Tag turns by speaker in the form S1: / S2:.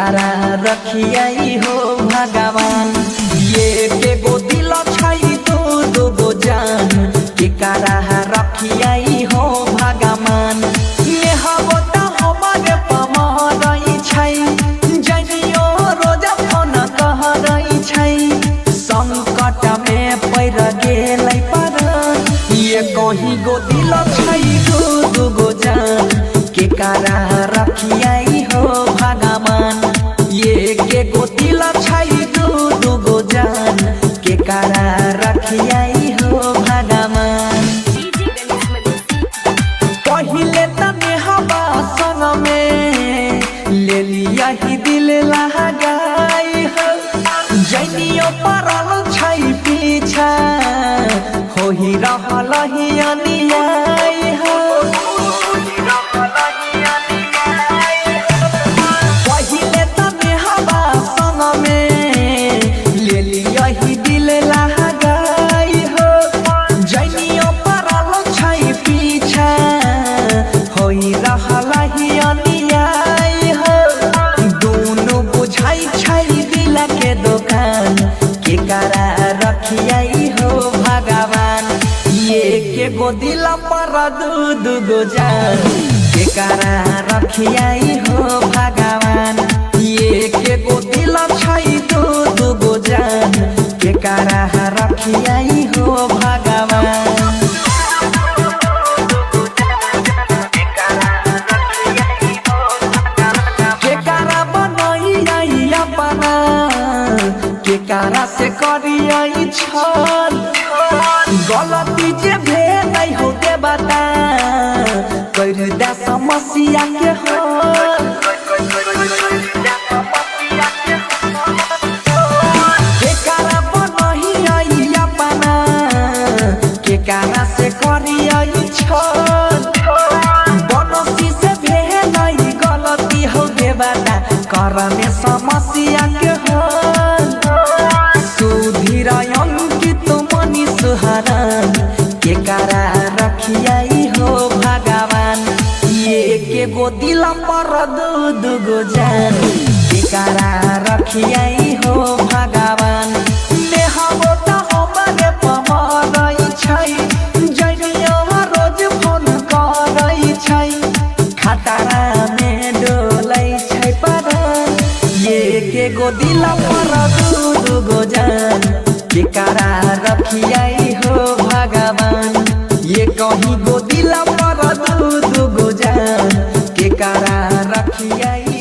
S1: कारा रखियाई हो भगवान। ये के गो दिल छई दो दो गो जान के कारा रखियाई हो भगवान। ये हवता हमारे पमरई छई जनियो रोज फोन कहरई छई संकट में पैर गेलै पर। ये कहीं गो दिल छई दो दो गो जान के कारा रखियाई हो भगवान। ये के गो दिल छई दो दो गो जान के कारा रखियाई हो भगवान। पहिले तने हवा संग में ले लिया ही दिल लगाई हो जनियो परल छई पीछा हो ही रहल ही अनियाई हो। पहिले तने हवा संग में ले लिया ही दिल लगाई हो जनियो परल छई पीछा हो ही रहल ही अनियाई हो। दोनों बुझाई छई दिल के दुकान के कारा रखियाई हो भगवान। ये के गो दिल पर दू दू गो जान के कारा रखियाई हो भगवान। ये के गो दिल छई दू दू गो जान के कारा रखियाई हो भगवान। के कारा बनई अपना के कारा से करियई छल गलती जे भेल हो के बता कर दे समस्या के हल। के कारा बनई अपना के कारा से करियई छल बनसी से भेल गलती हो के बता कर में समस्या के हल। सुधीर अंकित मनी सुहरान के कारा रखियाई हो भगवान। ये के गो दिल पर दू दू गो जान के कारा रखियाई हो भगवान। नेहबो त हमारे पमरई छई जनियो रोज फोन करई छई खतरा में डोलै छई पर। ये के गो दिल पर दू दू गो जान के कारा रखियाई हो भगवान। ये कहीं गो दिल पर दू दू गो जान के कारा रखियाई